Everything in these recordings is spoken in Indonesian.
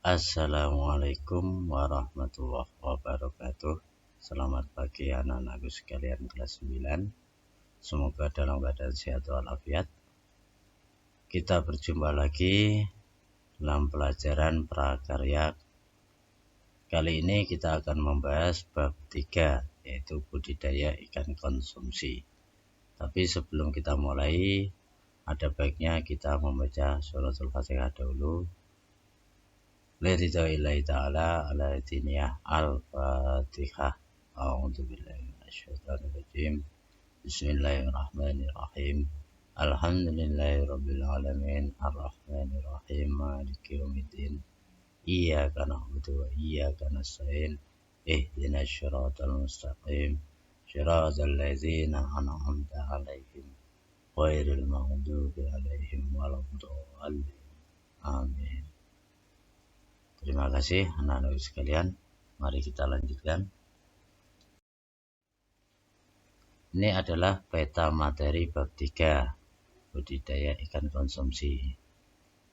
Assalamualaikum warahmatullahi wabarakatuh. Selamat pagi anak-anakku sekalian kelas 9. Semoga dalam keadaan sehat walafiat. Kita berjumpa lagi dalam pelajaran prakarya. Kali ini kita akan membahas bab 3, yaitu budidaya ikan konsumsi. Tapi sebelum kita mulai, ada baiknya kita membaca suratul Fatihah dahulu. Lillahi ta'ala ala diniyah al-Fatihah. A'udzubillahi minasyaitonirrajim. Bismillahirrahmanirrahim. Alhamdulillahi rabbil alamin. Arrahmanirrahim. Maliki yaumiddin. Iyyaka na'budu wa iyyaka nasta'in. Ihdinas siratal mustaqim. Siratal ladzina an'amta 'alaihim ghairil maghdubi 'alaihim waladdallin. Amin. Terima kasih anak-anak sekalian. Mari kita lanjutkan. Ini adalah peta materi bab 3, budidaya ikan konsumsi.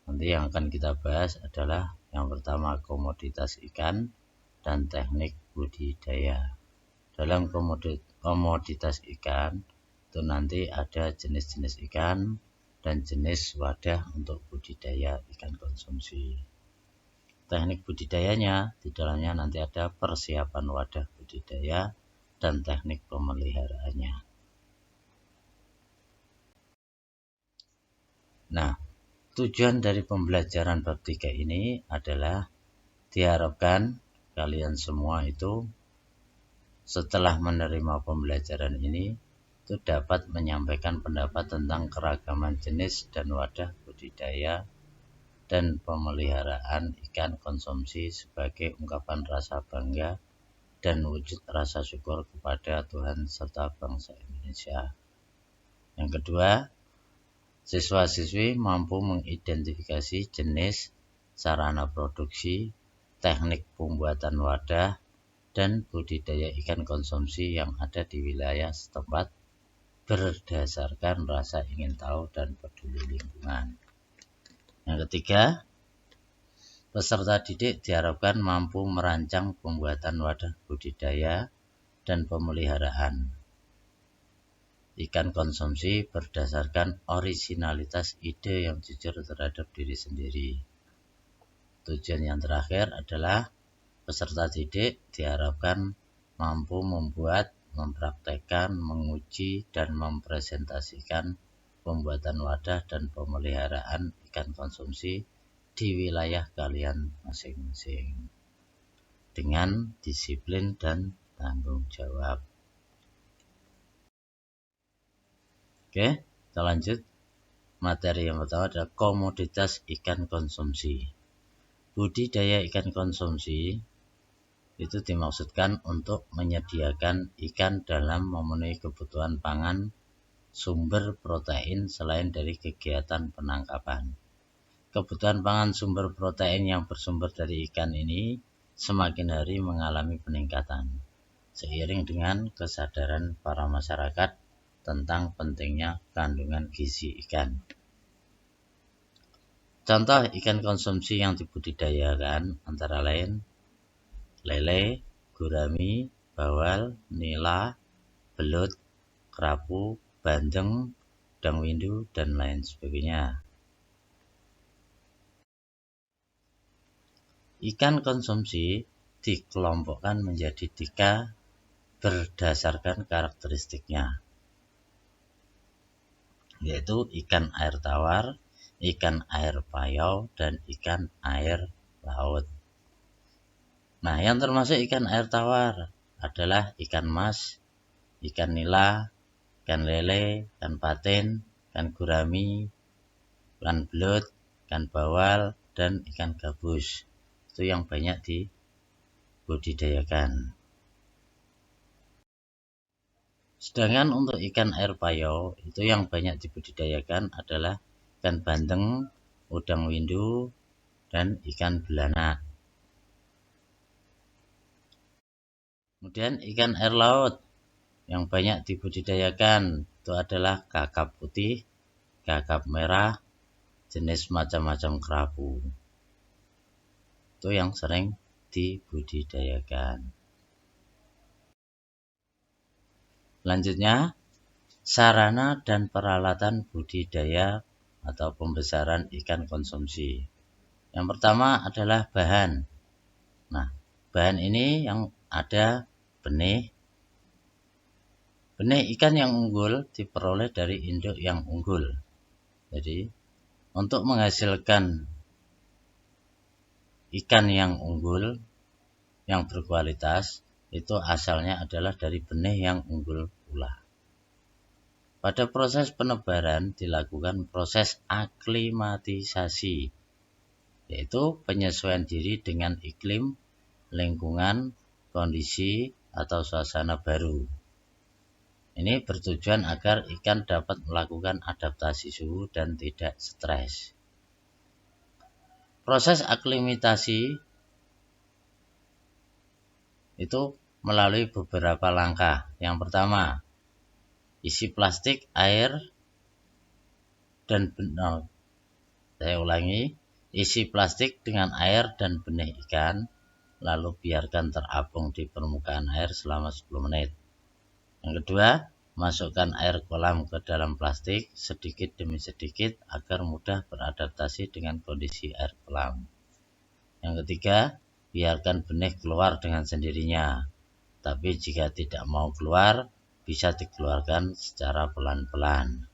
Nanti yang akan kita bahas adalah yang pertama komoditas ikan dan teknik budidaya. Dalam komoditas ikan itu nanti ada jenis-jenis ikan dan jenis wadah untuk budidaya ikan konsumsi. Teknik budidayanya di dalamnya nanti ada persiapan wadah budidaya dan teknik pemeliharaannya. Nah, tujuan dari pembelajaran bab 3 ini adalah diharapkan kalian semua itu setelah menerima pembelajaran ini itu dapat menyampaikan pendapat tentang keragaman jenis dan wadah budidaya dan pemeliharaan ikan konsumsi sebagai ungkapan rasa bangga dan wujud rasa syukur kepada Tuhan serta bangsa Indonesia. Yang kedua, siswa-siswi mampu mengidentifikasi jenis, sarana produksi, teknik pembuatan wadah, dan budidaya ikan konsumsi yang ada di wilayah setempat berdasarkan rasa ingin tahu dan peduli lingkungan. Yang ketiga, peserta didik diharapkan mampu merancang pembuatan wadah budidaya dan pemeliharaan ikan konsumsi berdasarkan orisinalitas ide yang jujur terhadap diri sendiri. Tujuan yang terakhir adalah peserta didik diharapkan mampu membuat, mempraktekkan, menguji, dan mempresentasikan pembuatan wadah dan pemeliharaan ikan konsumsi di wilayah kalian masing-masing dengan disiplin dan tanggung jawab. Oke, kita lanjut. Materi yang pertama adalah komoditas ikan konsumsi. Budidaya ikan konsumsi itu dimaksudkan untuk menyediakan ikan dalam memenuhi kebutuhan pangan sumber protein selain dari kegiatan penangkapan. Kebutuhan pangan sumber protein yang bersumber dari ikan ini semakin hari mengalami peningkatan, seiring dengan kesadaran para masyarakat tentang pentingnya kandungan gizi ikan. Contoh ikan konsumsi yang dibudidayakan antara lain lele, gurami, bawal, nila, belut, kerapu, bandeng, udang windu, dan lain sebagainya. Ikan konsumsi dikelompokkan menjadi 3 berdasarkan karakteristiknya, yaitu ikan air tawar, ikan air payau, dan ikan air laut. Nah, yang termasuk ikan air tawar adalah ikan mas, ikan nila, ikan lele, ikan patin, ikan gurami, ikan belut, ikan bawal, dan ikan gabus. Itu yang banyak dibudidayakan. Sedangkan untuk ikan air payau itu yang banyak dibudidayakan adalah ikan bandeng, udang windu, dan ikan belanak. Kemudian ikan air laut yang banyak dibudidayakan itu adalah kakap putih, kakap merah, jenis macam-macam kerapu. Itu yang sering dibudidayakan. Selanjutnya, sarana dan peralatan budidaya atau pembesaran ikan konsumsi. Yang pertama adalah bahan. Nah, bahan ini yang ada benih. Benih ikan yang unggul diperoleh dari induk yang unggul. Jadi, untuk menghasilkan ikan yang unggul, yang berkualitas, itu asalnya adalah dari benih yang unggul pula. Pada proses penebaran dilakukan proses aklimatisasi, yaitu penyesuaian diri dengan iklim, lingkungan, kondisi, atau suasana baru. Ini bertujuan agar ikan dapat melakukan adaptasi suhu dan tidak stres. Proses aklimatasi itu melalui beberapa langkah. Yang pertama, isi plastik, air, dan benih. Saya ulangi, isi plastik dengan air dan benih ikan, lalu biarkan terapung di permukaan air selama 10 menit. Yang kedua, masukkan air kolam ke dalam plastik sedikit demi sedikit agar mudah beradaptasi dengan kondisi air kolam. Yang ketiga, biarkan benih keluar dengan sendirinya. Tapi jika tidak mau keluar, bisa dikeluarkan secara pelan-pelan.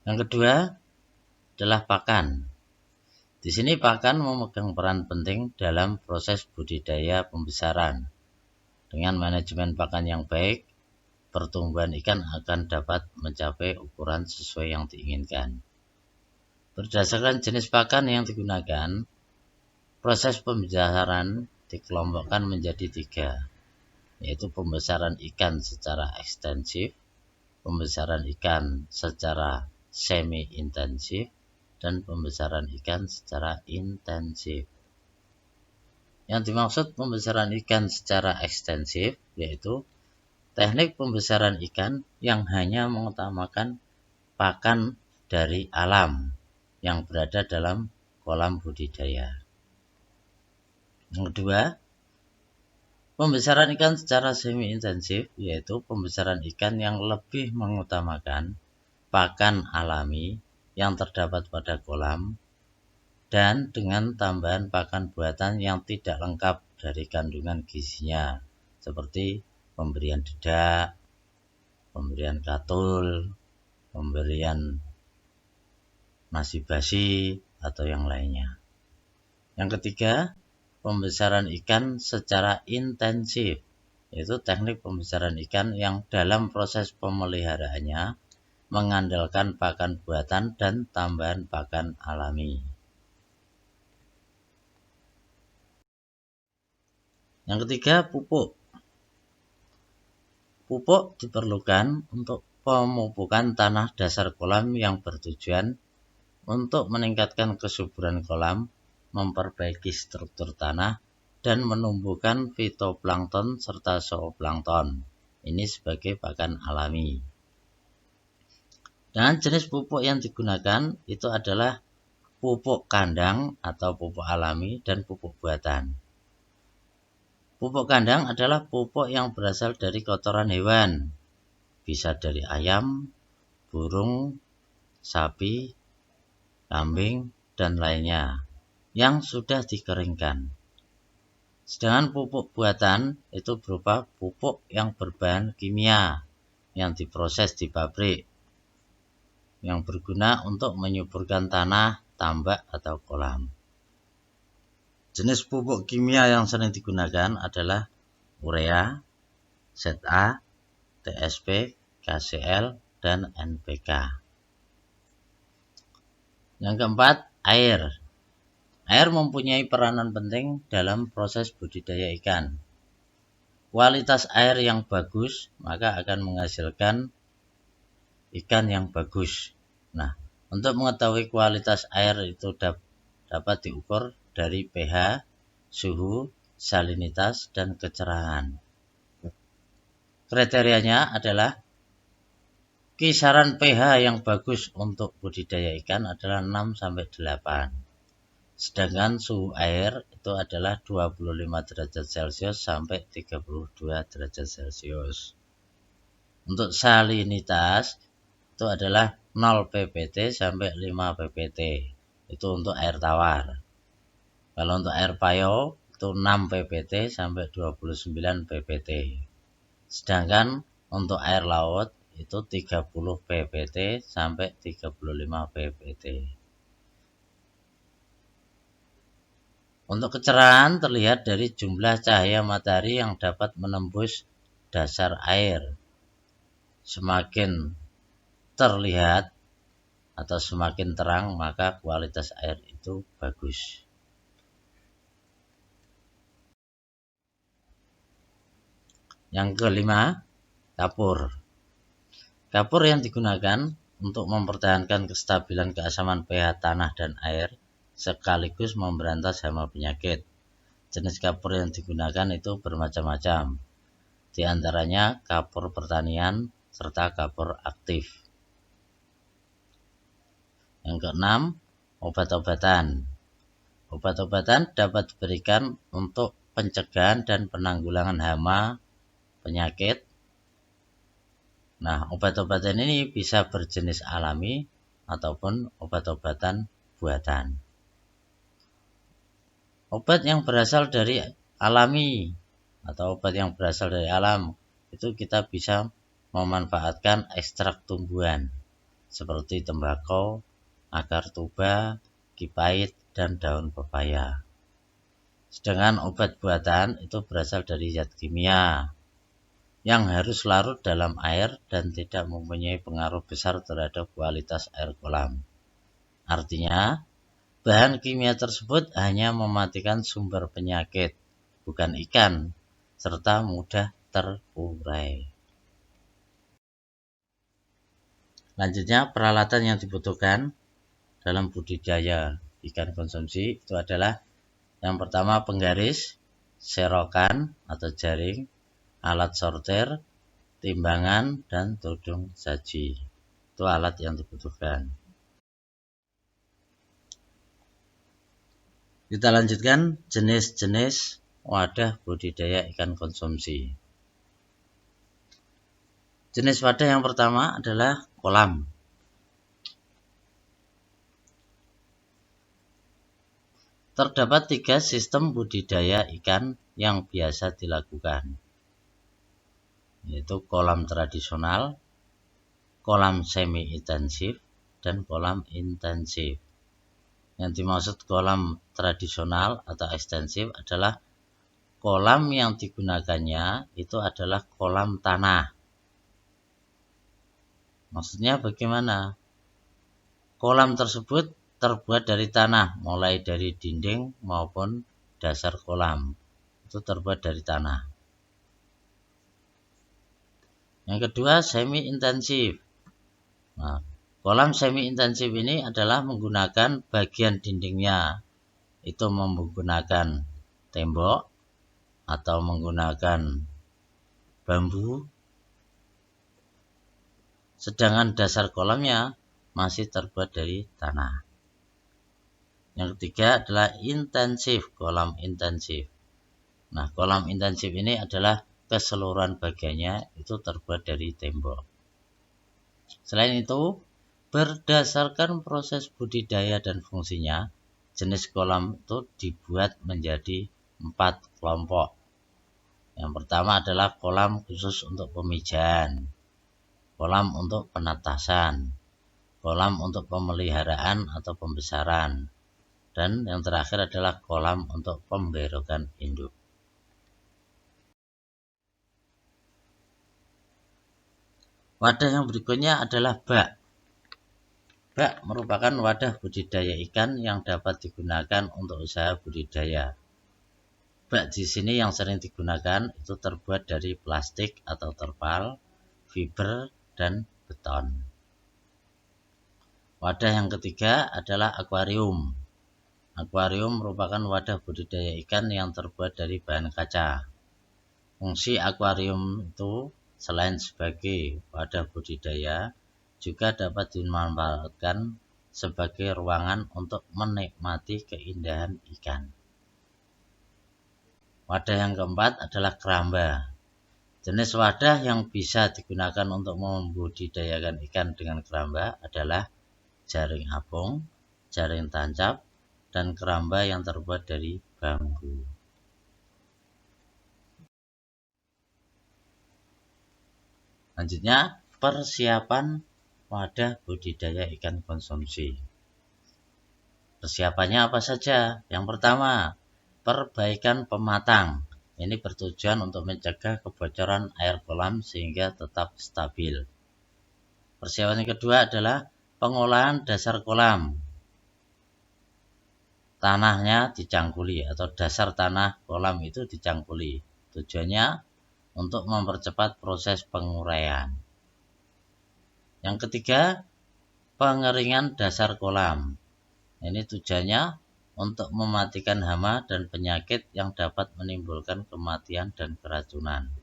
Yang kedua adalah pakan. Di sini pakan memegang peran penting dalam proses budidaya pembesaran. Dengan manajemen pakan yang baik, pertumbuhan ikan akan dapat mencapai ukuran sesuai yang diinginkan. Berdasarkan jenis pakan yang digunakan, proses pembesaran dikelompokkan menjadi 3, yaitu pembesaran ikan secara ekstensif, pembesaran ikan secara semi-intensif, dan pembesaran ikan secara intensif. Yang dimaksud pembesaran ikan secara ekstensif yaitu teknik pembesaran ikan yang hanya mengutamakan pakan dari alam yang berada dalam kolam budidaya. Yang kedua, pembesaran ikan secara semi-intensif yaitu pembesaran ikan yang lebih mengutamakan pakan alami yang terdapat pada kolam dan dengan tambahan pakan buatan yang tidak lengkap dari kandungan gizinya, seperti pemberian dedak, pemberian katul, pemberian nasi basi, atau yang lainnya. Yang ketiga, pembesaran ikan secara intensif, yaitu teknik pembesaran ikan yang dalam proses pemeliharaannya mengandalkan pakan buatan dan tambahan pakan alami. Yang ketiga, pupuk. Pupuk diperlukan untuk pemupukan tanah dasar kolam yang bertujuan untuk meningkatkan kesuburan kolam, memperbaiki struktur tanah, dan menumbuhkan fitoplankton serta zooplankton. Ini sebagai pakan alami. Dan jenis pupuk yang digunakan itu adalah pupuk kandang atau pupuk alami dan pupuk buatan. Pupuk kandang adalah pupuk yang berasal dari kotoran hewan, bisa dari ayam, burung, sapi, kambing, dan lainnya, yang sudah dikeringkan. Sedangkan pupuk buatan itu berupa pupuk yang berbahan kimia, yang diproses di pabrik, yang berguna untuk menyuburkan tanah, tambak, atau kolam. Jenis pupuk kimia yang sering digunakan adalah urea, ZA, TSP, KCl, dan NPK. Yang keempat, air. Air mempunyai peranan penting dalam proses budidaya ikan. Kualitas air yang bagus maka akan menghasilkan ikan yang bagus. Nah, untuk mengetahui kualitas air itu dapat diukur dari pH, suhu, salinitas, dan kecerahan. Kriterianya adalah kisaran pH yang bagus untuk budidaya ikan adalah 6-8. Sedangkan suhu air itu adalah 25 derajat Celcius sampai 32 derajat Celcius. Untuk salinitas itu adalah 0 ppt sampai 5 ppt. Itu untuk air tawar. Kalau untuk air payo itu 6 ppt sampai 29 ppt. Sedangkan untuk air laut itu 30 ppt sampai 35 ppt. Untuk kecerahan terlihat dari jumlah cahaya matahari yang dapat menembus dasar air. Semakin terlihat atau semakin terang, maka kualitas air itu bagus. Yang kelima, kapur. Kapur yang digunakan untuk mempertahankan kestabilan keasaman pH tanah dan air sekaligus memberantas hama penyakit. Jenis kapur yang digunakan itu bermacam-macam. Di antaranya kapur pertanian serta kapur aktif. Yang keenam, obat-obatan. Obat-obatan dapat diberikan untuk pencegahan dan penanggulangan hama penyakit. Nah, obat-obatan ini bisa berjenis alami ataupun obat-obatan buatan. Obat yang berasal dari alami atau obat yang berasal dari alam itu kita bisa memanfaatkan ekstrak tumbuhan seperti tembakau, akar tuba, kipait, dan daun pepaya. Sedangkan obat buatan itu berasal dari zat kimia yang harus larut dalam air dan tidak mempunyai pengaruh besar terhadap kualitas air kolam. Artinya, bahan kimia tersebut hanya mematikan sumber penyakit, bukan ikan, serta mudah terurai. Lanjutnya, peralatan yang dibutuhkan dalam budidaya ikan konsumsi itu adalah yang pertama penggaris, serokan atau jaring, alat sortir, timbangan, dan tudung saji. Itu alat yang dibutuhkan. Kita lanjutkan jenis-jenis wadah budidaya ikan konsumsi. Jenis wadah yang pertama adalah kolam. Terdapat 3 sistem budidaya ikan yang biasa dilakukan, yaitu kolam tradisional, kolam semi-intensif, dan kolam intensif. Yang dimaksud kolam tradisional atau ekstensif adalah kolam yang digunakannya itu adalah kolam tanah. Maksudnya bagaimana? Kolam tersebut terbuat dari tanah, mulai dari dinding maupun dasar kolam. Itu terbuat dari tanah. Yang kedua, semi-intensif. Nah, kolam semi-intensif ini adalah menggunakan bagian dindingnya. Itu menggunakan tembok atau menggunakan bambu. Sedangkan dasar kolamnya masih terbuat dari tanah. Yang ketiga adalah intensif, kolam intensif. Nah, kolam intensif ini adalah keseluruhan bagiannya itu terbuat dari tembok. Selain itu, berdasarkan proses budidaya dan fungsinya, jenis kolam itu dibuat menjadi 4 kelompok. Yang pertama adalah kolam khusus untuk pemijahan, kolam untuk penetasan, kolam untuk pemeliharaan atau pembesaran, dan yang terakhir adalah kolam untuk pemberokan induk. Wadah yang berikutnya adalah bak. Bak merupakan wadah budidaya ikan yang dapat digunakan untuk usaha budidaya. Bak di sini yang sering digunakan itu terbuat dari plastik atau terpal, fiber, dan beton. Wadah yang ketiga adalah akuarium. Akuarium merupakan wadah budidaya ikan yang terbuat dari bahan kaca. Fungsi akuarium itu selain sebagai wadah budidaya, juga dapat dimanfaatkan sebagai ruangan untuk menikmati keindahan ikan. Wadah yang keempat adalah keramba. Jenis wadah yang bisa digunakan untuk membudidayakan ikan dengan keramba adalah jaring apung, jaring tancap, dan keramba yang terbuat dari bambu. Selanjutnya, persiapan wadah budidaya ikan konsumsi. Persiapannya apa saja? Yang pertama, perbaikan pematang. Ini bertujuan untuk mencegah kebocoran air kolam sehingga tetap stabil. Persiapan yang kedua adalah pengolahan dasar kolam. Tanahnya dicangkuli atau dasar tanah kolam itu dicangkuli. Tujuannya untuk mempercepat proses penguraian. Yang ketiga, pengeringan dasar kolam. Ini tujuannya untuk mematikan hama dan penyakit yang dapat menimbulkan kematian dan keracunan.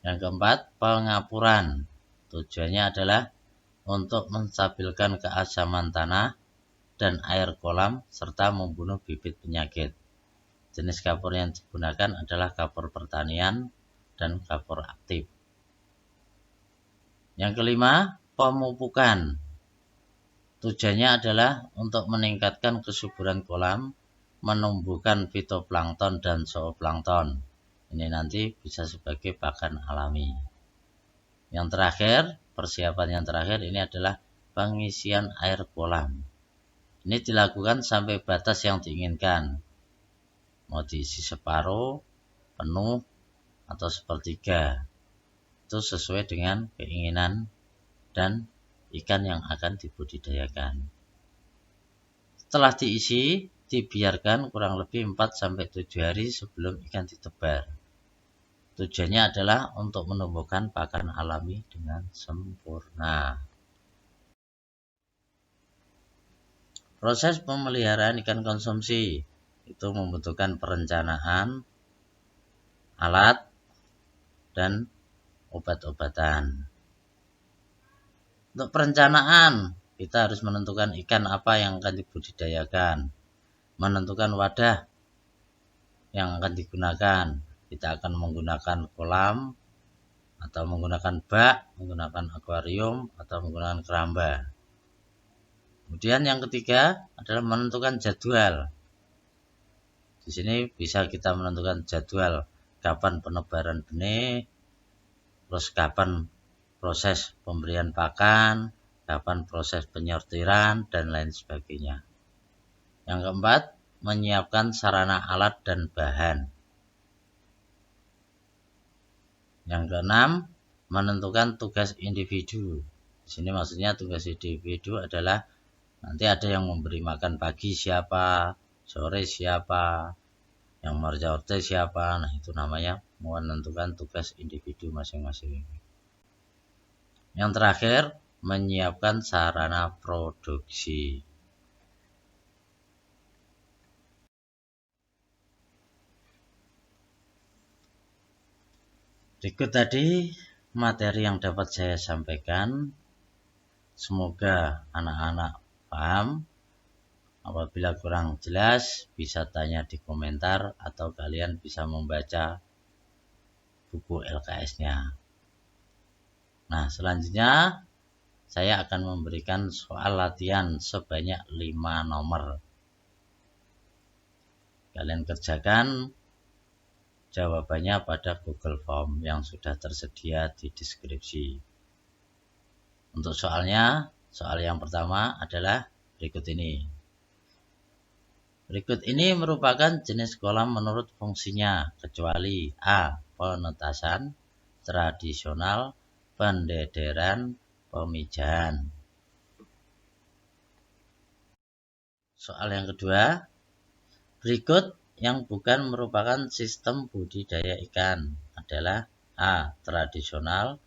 Yang keempat, pengapuran. Tujuannya adalah untuk menstabilkan keasaman tanah dan air kolam serta membunuh bibit penyakit. Jenis kapur yang digunakan adalah kapur pertanian dan kapur aktif. Yang kelima, pemupukan. Tujuannya adalah untuk meningkatkan kesuburan kolam, menumbuhkan fitoplankton dan zooplankton. Ini nanti bisa sebagai pakan alami. Yang terakhir, persiapan yang terakhir ini adalah pengisian air kolam. Ini dilakukan sampai batas yang diinginkan. Mau diisi separuh, penuh, atau sepertiga. Itu sesuai dengan keinginan dan ikan yang akan dibudidayakan. Setelah diisi, dibiarkan kurang lebih 4-7 hari sebelum ikan ditebar. Tujuannya adalah untuk menumbuhkan pakan alami dengan sempurna. Proses pemeliharaan ikan konsumsi itu membutuhkan perencanaan, alat, dan obat-obatan. Untuk perencanaan, kita harus menentukan ikan apa yang akan dibudidayakan, menentukan wadah yang akan digunakan. Kita akan menggunakan kolam, atau menggunakan bak, menggunakan akuarium, atau menggunakan keramba. Kemudian yang ketiga adalah menentukan jadwal. Di sini bisa kita menentukan jadwal kapan penebaran benih, terus kapan proses pemberian pakan, kapan proses penyortiran, dan lain sebagainya. Yang keempat, menyiapkan sarana alat dan bahan. Yang keenam, menentukan tugas individu. Di sini maksudnya tugas individu adalah nanti ada yang memberi makan pagi siapa, sore siapa, yang merjorte siapa. Nah, itu namanya menentukan tugas individu masing-masing. Yang terakhir, menyiapkan sarana produksi. Berikut tadi materi yang dapat saya sampaikan. Semoga anak-anak paham. Apabila kurang jelas, bisa tanya di komentar atau kalian bisa membaca buku LKS-nya. Nah, selanjutnya saya akan memberikan soal latihan sebanyak 5 nomor. Kalian kerjakan jawabannya pada Google Form yang sudah tersedia di deskripsi. Untuk soalnya, soal yang pertama adalah berikut ini. Berikut ini merupakan jenis kolam menurut fungsinya, kecuali A. Penetasan, tradisional, pendederan, pemijahan. Soal yang kedua, berikut yang bukan merupakan sistem budidaya ikan adalah A. Tradisional,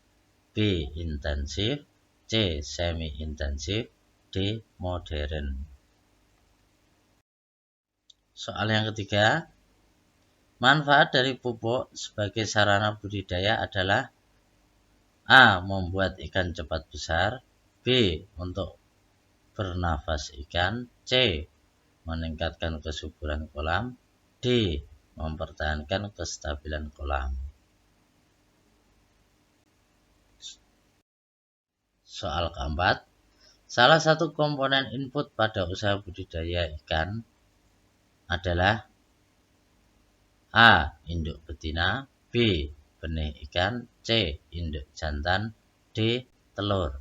B. Intensif, C. Semi-intensif, D. Modern. Soal yang ketiga, manfaat dari pupuk sebagai sarana budidaya adalah A. Membuat ikan cepat besar, B. Untuk bernafas ikan. C. Meningkatkan kesuburan kolam. D. Mempertahankan kestabilan kolam. Soal keempat, salah satu komponen input pada usaha budidaya ikan adalah A. Induk betina. B. Benih ikan. C. Induk jantan. D. Telur.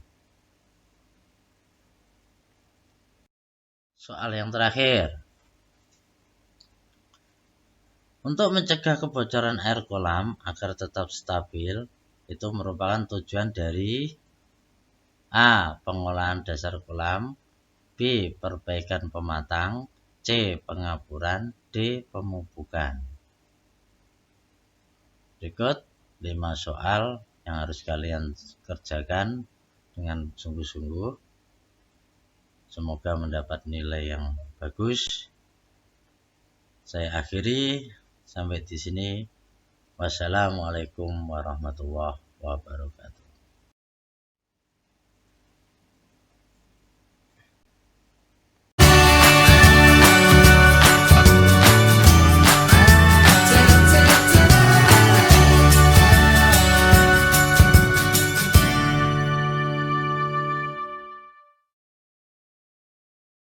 Soal yang terakhir, untuk mencegah kebocoran air kolam agar tetap stabil, itu merupakan tujuan dari A. Pengolahan dasar kolam. B. Perbaikan pematang. C. Pengapuran. D. Pemupukan. Berikut 5 soal yang harus kalian kerjakan dengan sungguh-sungguh. Semoga mendapat nilai yang bagus. Saya akhiri sampai di sini. Wassalamualaikum warahmatullahi wabarakatuh.